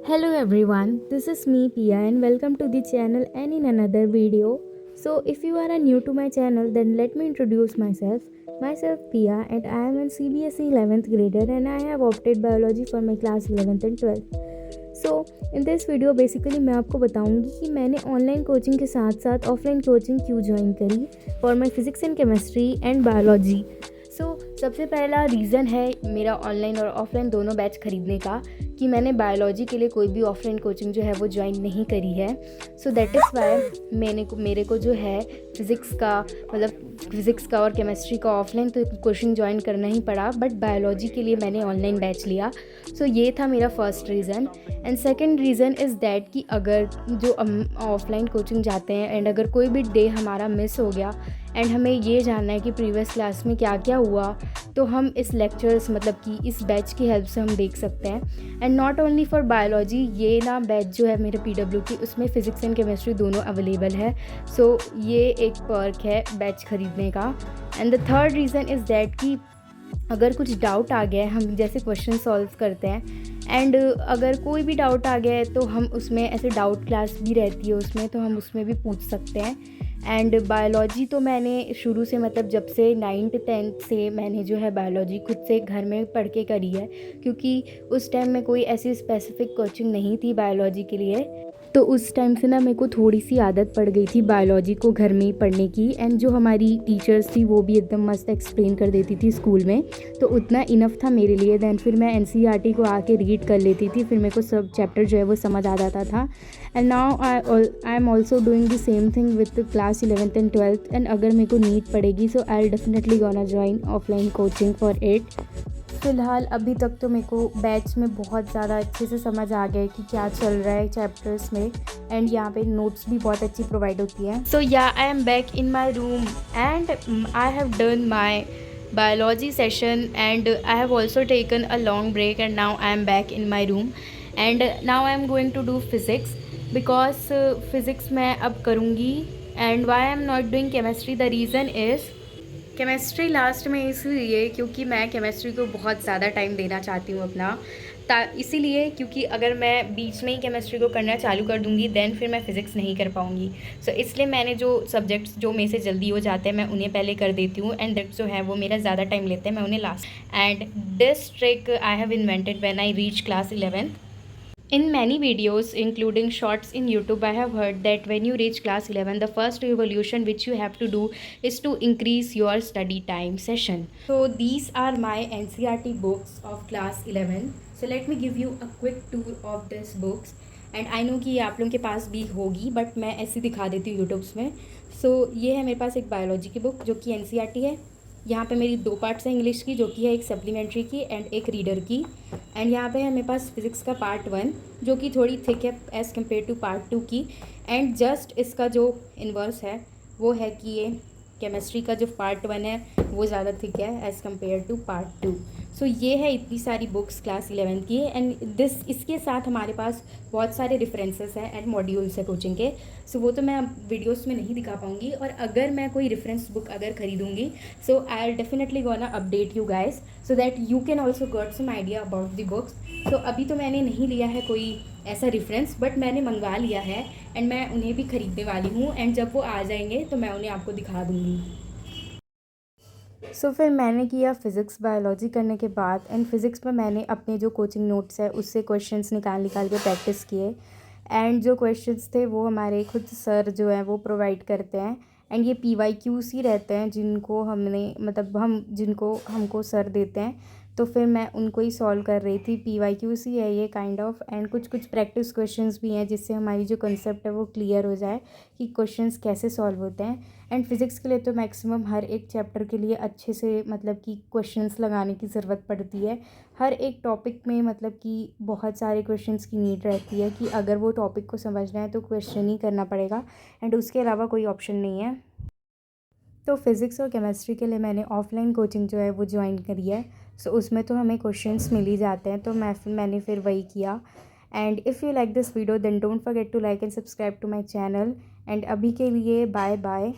Hello everyone, this is me Pia and welcome to the channel and in another video. So if you are new to my channel then let me introduce myself. Myself Pia and I am an CBSE 11th grader and I have opted biology for my class 11th and 12th. So in this video basically मैं आपको बताऊंगी कि मैंने online coaching के साथ साथ offline coaching क्यों join करी for my physics and chemistry and biology. सबसे पहला रीज़न है मेरा ऑनलाइन और ऑफलाइन दोनों बैच ख़रीदने का कि मैंने बायोलॉजी के लिए कोई भी ऑफलाइन कोचिंग जो है वो ज्वाइन नहीं करी है। सो दैट इज़ वाई मेरे को जो है फ़िज़िक्स का और केमिस्ट्री का ऑफलाइन तो कोचिंग ज्वाइन करना ही पड़ा, बट बायोलॉजी के लिए मैंने ऑनलाइन बैच लिया। सो ये था मेरा first reason. And second reason is that कि अगर जो ऑफलाइन कोचिंग जाते हैं एंड अगर कोई भी डे हमारा मिस हो गया एंड हमें ये जानना है कि प्रीवियस क्लास में क्या क्या हुआ, तो हम इस लेक्चर्स कि इस बैच की हेल्प से हम देख सकते हैं। And not only for biology, ये ना बैच जो है मेरे PW की उसमें फ़िज़िक्स एंड केमिस्ट्री दोनों अवेलेबल है। सो ये एक पर्क है बैच ख़रीदने का। And the third reason is that कि अगर कुछ डाउट आ गया है, हम जैसे क्वेश्चन सॉल्व करते हैं एंड अगर कोई भी डाउट आ गया है तो हम उसमें ऐसे डाउट क्लास भी रहती है उसमें, तो हम उसमें भी पूछ सकते हैं। एंड बायोलॉजी तो मैंने शुरू से जब से 9th-10th से मैंने जो है बायोलॉजी खुद से घर में पढ़ के करी है, क्योंकि उस टाइम में कोई ऐसी स्पेसिफ़िक कोचिंग नहीं थी बायोलॉजी के लिए। तो उस टाइम से ना मेरे को थोड़ी सी आदत पड़ गई थी बायोलॉजी को घर में ही पढ़ने की। एंड जो हमारी टीचर्स थी वो भी एकदम मस्त एक्सप्लेन कर देती थी स्कूल में, तो उतना इनफ था मेरे लिए। दैन फिर मैं NCERT को आके रीड कर लेती थी, फिर मेरे को सब चैप्टर जो है वो समझ आ जाता था। And now I am also doing the same thing with class 11th and 12th। And अगर मेरे को नीड पड़ेगी so I definitely gonna join offline coaching for it. फ़िलहाल अभी तक तो मेरे को बैच में बहुत ज़्यादा अच्छे से समझ आ गया है कि क्या चल रहा है चैप्टर्स में, एंड यहाँ पे नोट्स भी बहुत अच्छी प्रोवाइड होती हैं। सो या I am back in my room and I have done my biology session and I have also taken a long break and now I am back in my room and now I am going to do physics because physics मैं अब करूँगी। and why I am not doing chemistry, the reason is chemistry last में इसलिए क्योंकि मैं chemistry को बहुत ज़्यादा टाइम देना चाहती हूँ अपना, इसीलिए क्योंकि अगर मैं बीच में ही केमिस्ट्री को करना चालू कर दूँगी देन फिर मैं फ़िज़िक्स नहीं कर पाऊँगी। सो इसलिए मैंने जो सब्जेक्ट्स जो मेरे से जल्दी हो जाते हैं मैं उन्हें पहले कर देती हूँ एंड दैट जो है वो मेरा ज़्यादा टाइम लेते हैं, मैं उन्हें last. And this trick I have invented when I reach class 11th. In many videos, including shorts in YouTube, I have heard that when you reach class 11, the first revolution which you have to do is to increase your study time session. So these are my NCERT books of class 11. So let me give you a quick tour of these books. And I know कि ये आप लोगों के पास भी होगी, but मैं ऐसे दिखा देती हूँ यूट्यूब्स में। सो ये है मेरे पास एक बायोलॉजी की बुक जो कि NCERT है। यहाँ पे मेरी 2 पार्ट्स हैं इंग्लिश की, जो कि है एक सप्लीमेंट्री की एंड एक रीडर की। एंड यहाँ पे है मेरे पास फिज़िक्स का पार्ट 1 जो कि थोड़ी थिक है एज़ कम्पेयर टू पार्ट 2 की। एंड जस्ट इसका जो इन्वर्स है वो है कि ये केमिस्ट्री का जो पार्ट 1 है वो ज़्यादा थिक है एज़ कम्पेयर टू पार्ट 2। सो ये है इतनी सारी बुक्स क्लास 11th की। एंड इसके साथ हमारे पास बहुत सारे रेफरेंसेस हैं एंड मॉड्यूल्स है कोचिंग के। सो वो तो मैं अब वीडियोस में नहीं दिखा पाऊँगी, और अगर मैं कोई रेफरेंस बुक अगर खरीदूँगी so I'll definitely gonna update you guys so that you can also got some idea about the books. So अभी तो मैंने नहीं लिया है कोई ऐसा रेफरेंस, बट मैंने मंगवा लिया है एंड मैं उन्हें भी ख़रीदने वाली हूँ। एंड जब वो आ जाएंगे तो मैं उन्हें आपको दिखा दूँगी। फिर मैंने किया फ़िज़िक्स बायोलॉजी करने के बाद, एंड फिज़िक्स में मैंने अपने जो कोचिंग नोट्स है उससे क्वेश्चंस निकाल निकाल के प्रैक्टिस किए। एंड जो क्वेश्चंस थे वो हमारे खुद सर जो है वो प्रोवाइड करते हैं। एंड ये PYQs ही रहते हैं जिनको जिनको हमको सर देते हैं, तो फिर मैं उनको ही सॉल्व कर रही थी। PYQs ही है ये काइंड ऑफ। एंड कुछ कुछ प्रैक्टिस क्वेश्चंस भी हैं जिससे हमारी जो कंसेप्ट है वो क्लियर हो जाए कि क्वेश्चंस कैसे सॉल्व होते हैं। एंड फिज़िक्स के लिए तो मैक्सिमम हर एक चैप्टर के लिए अच्छे से कि क्वेश्चंस लगाने की ज़रूरत पड़ती है। हर एक टॉपिक में कि बहुत सारे क्वेश्चंस की नीड रहती है कि अगर वो टॉपिक को समझना है तो क्वेश्चन ही करना पड़ेगा एंड उसके अलावा कोई ऑप्शन नहीं है। तो फिज़िक्स और केमिस्ट्री के लिए मैंने ऑफलाइन कोचिंग जो है वो ज्वाइन करी है। सो उसमें तो हमें क्वेश्चंस मिल ही जाते हैं, तो मैंने फिर वही किया। And if you like this video then don't forget to like and subscribe to my channel. And अभी के लिए बाय बाय।